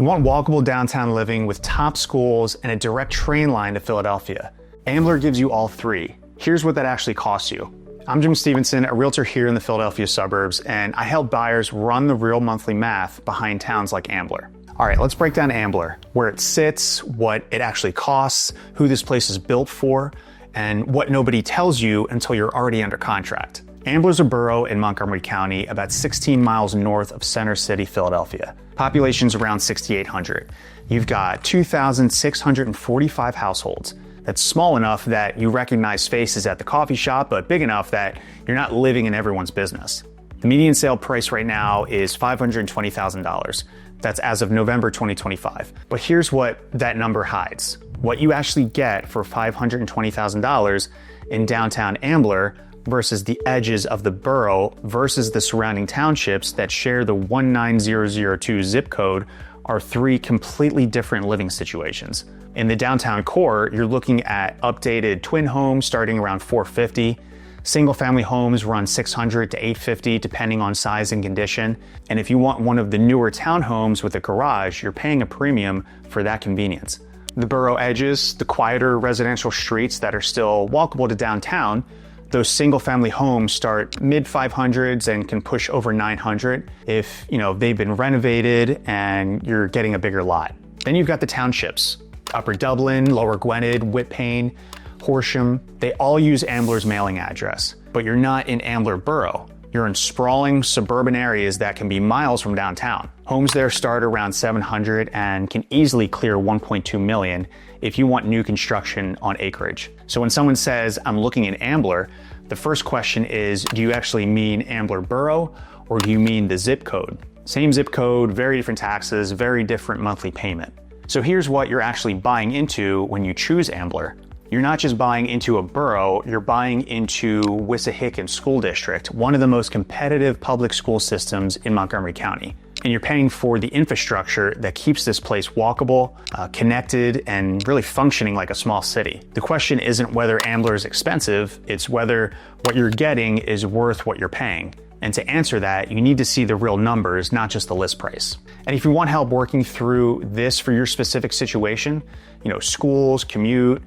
You want walkable downtown living with top schools and a direct train line to Philadelphia. Ambler gives you all three. Here's what that actually costs you. I'm Jim Stevenson, a realtor here in the Philadelphia suburbs, and I help buyers run the real monthly math behind towns like Ambler. All right, let's break down Ambler, where it sits, what it actually costs, who this place is built for, and what nobody tells you until you're already under contract. Ambler's a borough in Montgomery County, about 16 miles north of Center City, Philadelphia. Population's around 6,800. You've got 2,645 households. That's small enough that you recognize faces at the coffee shop, but big enough that you're not living in everyone's business. The median sale price right now is $520,000. That's as of November 2025. But here's what that number hides. What you actually get for $520,000 in downtown Ambler versus the edges of the borough versus the surrounding townships that share the 19002 zip code are three completely different living situations. In the downtown core, you're looking at updated twin homes starting around $450. Single family homes run $600 to $850 depending on size and condition. And if you want one of the newer townhomes with a garage, you're paying a premium for that convenience. The borough edges, the quieter residential streets that are still walkable to downtown, those single family homes start mid 500s and can push over 900 if they've been renovated and you're getting a bigger lot. Then you've got the townships, Upper Dublin, Lower Gwynedd, Whitpain, Horsham. They all use Ambler's mailing address, but you're not in Ambler Borough. You're in sprawling suburban areas that can be miles from downtown. Homes there start around 700 and can easily clear 1.2 million if you want new construction on acreage. So when someone says, I'm looking in Ambler, the first question is, do you actually mean Ambler Borough or do you mean the zip code? Same zip code, very different taxes, very different monthly payment. So here's what you're actually buying into when you choose Ambler. You're not just buying into a borough, you're buying into Wissahickon School District, one of the most competitive public school systems in Montgomery County. And you're paying for the infrastructure that keeps this place walkable, connected, and really functioning like a small city. The question isn't whether Ambler is expensive, it's whether what you're getting is worth what you're paying. And to answer that, you need to see the real numbers, not just the list price. And if you want help working through this for your specific situation, schools, commute,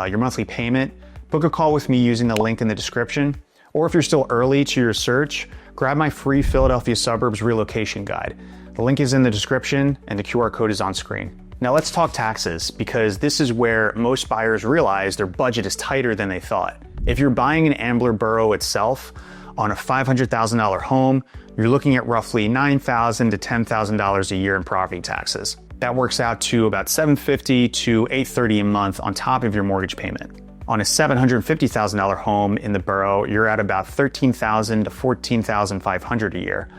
your monthly payment, book a call with me using the link in the description. Or if you're still early to your search, grab my free Philadelphia Suburbs relocation guide. The link is in the description and the QR code is on screen. Now let's talk taxes, because this is where most buyers realize their budget is tighter than they thought. If you're buying an Ambler Borough itself on a $500,000 home, you're looking at roughly $9,000 to $10,000 a year in property taxes. That works out to about $750 to $830 a month on top of your mortgage payment. On a $750,000 home in the borough, you're at about $13,000 to $14,500 a year,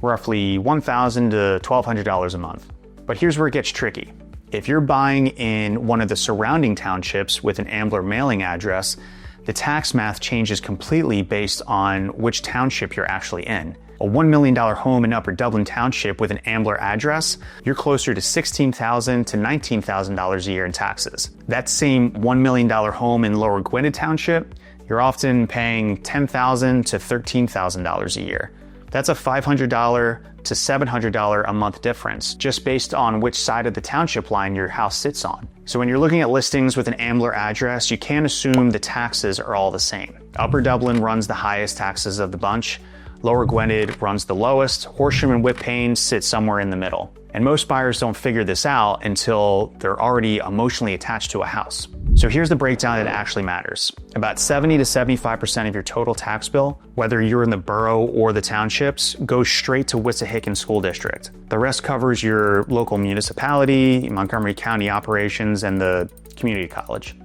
roughly $1,000 to $1,200 a month. But here's where it gets tricky. If you're buying in one of the surrounding townships with an Ambler mailing address, the tax math changes completely based on which township you're actually in. A $1 million home in Upper Dublin Township with an Ambler address, you're closer to $16,000 to $19,000 a year in taxes. That same $1 million home in Lower Gwynedd Township, you're often paying $10,000 to $13,000 a year. That's a $500 to $700 a month difference, just based on which side of the township line your house sits on. So when you're looking at listings with an Ambler address, you can't assume the taxes are all the same. Upper Dublin runs the highest taxes of the bunch. Lower Gwynedd runs the lowest. Horsham and Whitpain sit somewhere in the middle. And most buyers don't figure this out until they're already emotionally attached to a house. So here's the breakdown that actually matters. About 70 to 75% of your total tax bill, whether you're in the borough or the townships, goes straight to Wissahickon School District. The rest covers your local municipality, Montgomery County operations, and the community college.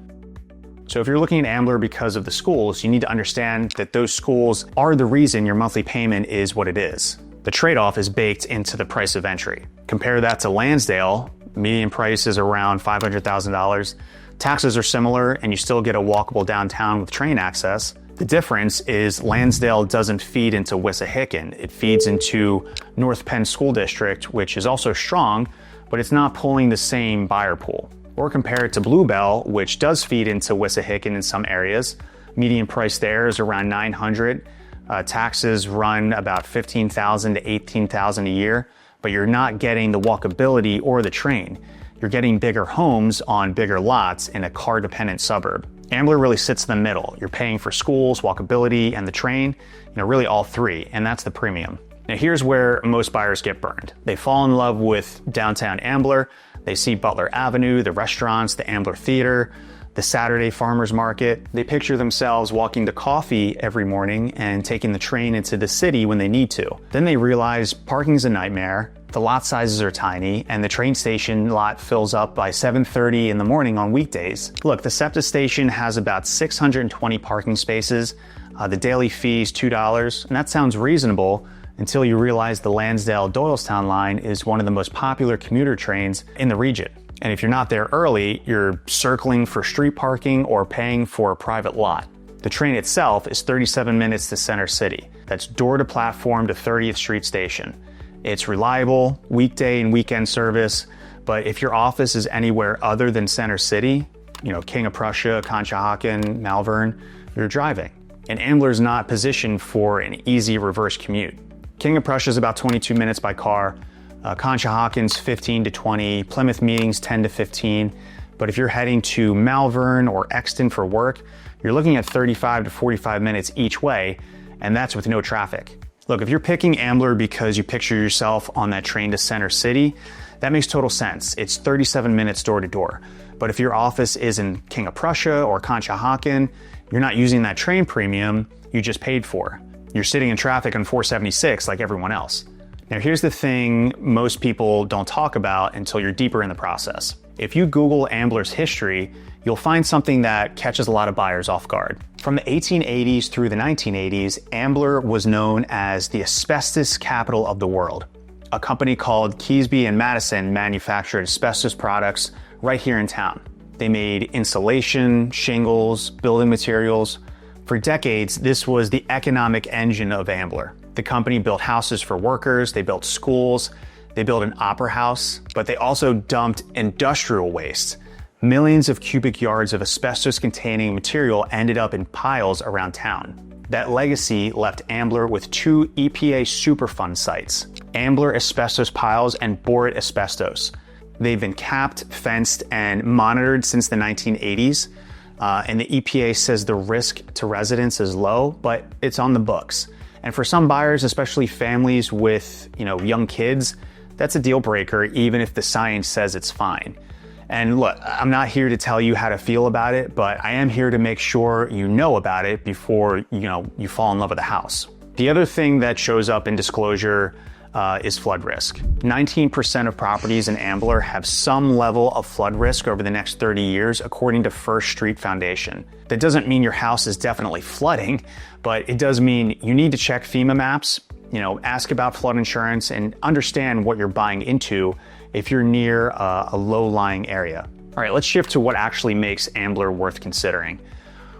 So if you're looking at Ambler because of the schools, you need to understand that those schools are the reason your monthly payment is what it is. The trade-off is baked into the price of entry. Compare that to Lansdale, median price is around $500,000. Taxes are similar and you still get a walkable downtown with train access. The difference is Lansdale doesn't feed into Wissahickon. It feeds into North Penn School District, which is also strong, but it's not pulling the same buyer pool. Or compare it to Bluebell, which does feed into Wissahickon in some areas. Median price there is around $900. Taxes run about $15,000 to $18,000 a year, but you're not getting the walkability or the train. You're getting bigger homes on bigger lots in a car-dependent suburb. Ambler really sits in the middle. You're paying for schools, walkability, and the train, really all three, and that's the premium. Now here's where most buyers get burned. They fall in love with downtown Ambler. They see Butler Avenue, the restaurants, the Ambler Theater, the Saturday farmers market. They picture themselves walking to coffee every morning and taking the train into the city when they need to. Then they realize parking's a nightmare, the lot sizes are tiny, and the train station lot fills up by 7:30 in the morning on weekdays. Look, the SEPTA station has about 620 parking spaces. The daily fee is $2, and that sounds reasonable until you realize the Lansdale-Doylestown line is one of the most popular commuter trains in the region. And if you're not there early, you're circling for street parking or paying for a private lot. The train itself is 37 minutes to Center City. That's door to platform to 30th Street Station. It's reliable, weekday and weekend service, but if your office is anywhere other than Center City, King of Prussia, Conshohocken, Malvern, you're driving. And Ambler's not positioned for an easy reverse commute. King of Prussia is about 22 minutes by car. Conshohocken's 15 to 20, Plymouth Meeting's 10 to 15. But if you're heading to Malvern or Exton for work, you're looking at 35 to 45 minutes each way, and that's with no traffic. Look, if you're picking Ambler because you picture yourself on that train to Center City, that makes total sense. It's 37 minutes door to door. But if your office is in King of Prussia or Conshohocken, you're not using that train premium you just paid for. You're sitting in traffic on 476 like everyone else. Now here's the thing most people don't talk about until you're deeper in the process. If you Google Ambler's history, you'll find something that catches a lot of buyers off guard. From the 1880s through the 1980s, Ambler was known as the asbestos capital of the world. A company called Keesby and Madison manufactured asbestos products right here in town. They made insulation, shingles, building materials. For decades, this was the economic engine of Ambler. The company built houses for workers, they built schools, they built an opera house, but they also dumped industrial waste. Millions of cubic yards of asbestos-containing material ended up in piles around town. That legacy left Ambler with two EPA Superfund sites, Ambler Asbestos Piles and Borit Asbestos. They've been capped, fenced, and monitored since the 1980s, and the EPA says the risk to residents is low, but it's on the books. And for some buyers, especially families with young kids, that's a deal breaker even if the science says it's fine. And look, I'm not here to tell you how to feel about it, but I am here to make sure you know about it before you fall in love with the house. The other thing that shows up in disclosure is flood risk. 19% of properties in Ambler have some level of flood risk over the next 30 years, according to First Street Foundation. That doesn't mean your house is definitely flooding, but it does mean you need to check FEMA maps, ask about flood insurance, and understand what you're buying into if you're near a low-lying area. All right, let's shift to what actually makes Ambler worth considering.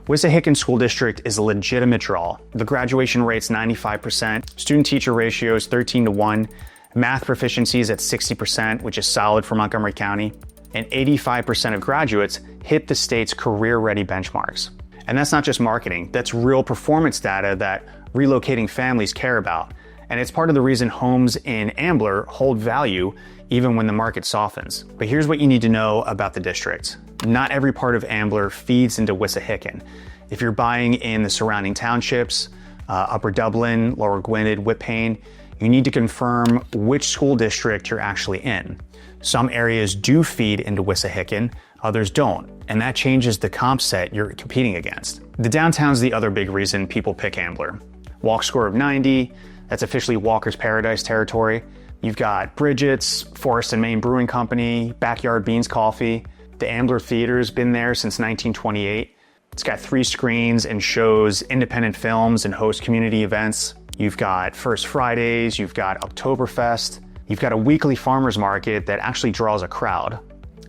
Wissahickon School District is a legitimate draw. The graduation rate's 95%, student-teacher ratio is 13-1, math proficiency is at 60%, which is solid for Montgomery County, and 85% of graduates hit the state's career-ready benchmarks. And that's not just marketing, that's real performance data that relocating families care about. And it's part of the reason homes in Ambler hold value even when the market softens. But here's what you need to know about the district. Not every part of Ambler feeds into Wissahickon. If you're buying in the surrounding townships, Upper Dublin, Lower Gwynedd, Whitpain, you need to confirm which school district you're actually in. Some areas do feed into Wissahickon, others don't, and that changes the comp set you're competing against. The downtown's the other big reason people pick Ambler. Walk score of 90, that's officially Walker's Paradise territory. You've got Bridget's, Forest and Main Brewing Company, Backyard Beans Coffee. The Ambler Theater's been there since 1928. It's got 3 screens and shows independent films and hosts community events. You've got First Fridays, you've got Oktoberfest. You've got a weekly farmers market that actually draws a crowd.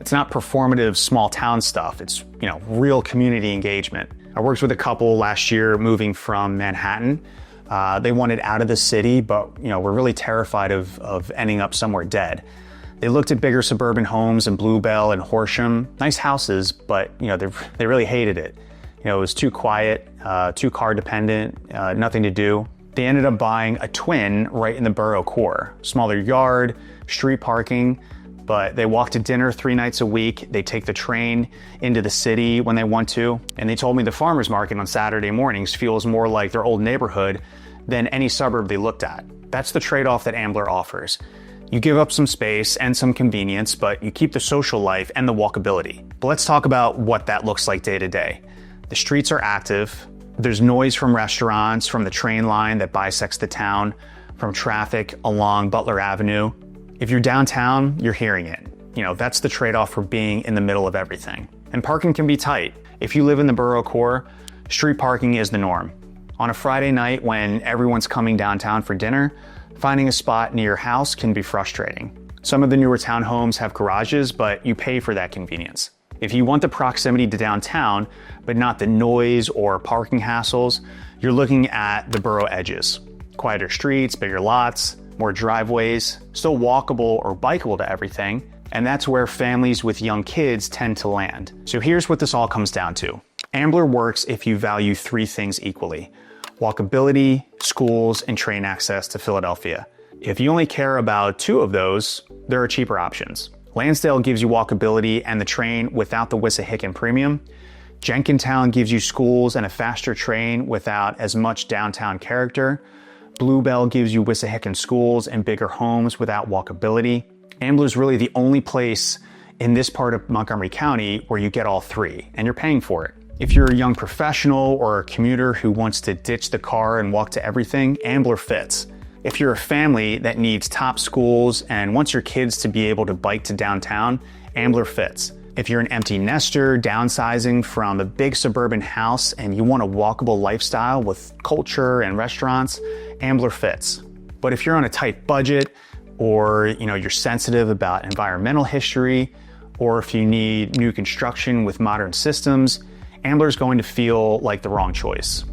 It's not performative small town stuff, it's real community engagement. I worked with a couple last year moving from Manhattan. They wanted out of the city, but were really terrified of ending up somewhere dead. They looked at bigger suburban homes in Bluebell and Horsham, nice houses, but they really hated it. It was too quiet, too car dependent, nothing to do. They ended up buying a twin right in the borough core. Smaller yard, street parking, but they walk to dinner 3 nights a week. They take the train into the city when they want to. And they told me the farmer's market on Saturday mornings feels more like their old neighborhood than any suburb they looked at. That's the trade-off that Ambler offers. You give up some space and some convenience, but you keep the social life and the walkability. But let's talk about what that looks like day to day. The streets are active. There's noise from restaurants, from the train line that bisects the town, from traffic along Butler Avenue. If you're downtown, you're hearing it. That's the trade-off for being in the middle of everything. And parking can be tight. If you live in the borough core, street parking is the norm. On a Friday night when everyone's coming downtown for dinner, finding a spot near your house can be frustrating. Some of the newer townhomes have garages, but you pay for that convenience. If you want the proximity to downtown, but not the noise or parking hassles, you're looking at the borough edges. Quieter streets, bigger lots, more driveways, still walkable or bikeable to everything, and that's where families with young kids tend to land. So here's what this all comes down to. Ambler works if you value 3 things equally: walkability, schools, and train access to Philadelphia. If you only care about 2 of those, there are cheaper options. Lansdale gives you walkability and the train without the Wissahickon premium. Jenkintown gives you schools and a faster train without as much downtown character. Bluebell gives you Wissahickon schools and bigger homes without walkability. Ambler is really the only place in this part of Montgomery County where you get all 3, and you're paying for it. If you're a young professional or a commuter who wants to ditch the car and walk to everything, Ambler fits. If you're a family that needs top schools and wants your kids to be able to bike to downtown, Ambler fits. If you're an empty nester downsizing from a big suburban house and you want a walkable lifestyle with culture and restaurants, Ambler fits. But if you're on a tight budget, or you're sensitive about environmental history, or if you need new construction with modern systems, Ambler is going to feel like the wrong choice.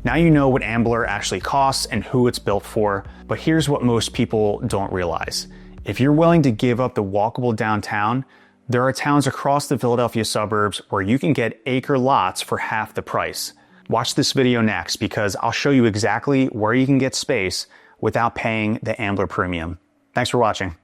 Now you know what Ambler actually costs and who it's built for, but here's what most people don't realize. If you're willing to give up the walkable downtown, there are towns across the Philadelphia suburbs where you can get acre lots for half the price. Watch this video next because I'll show you exactly where you can get space without paying the Ambler premium. Thanks for watching.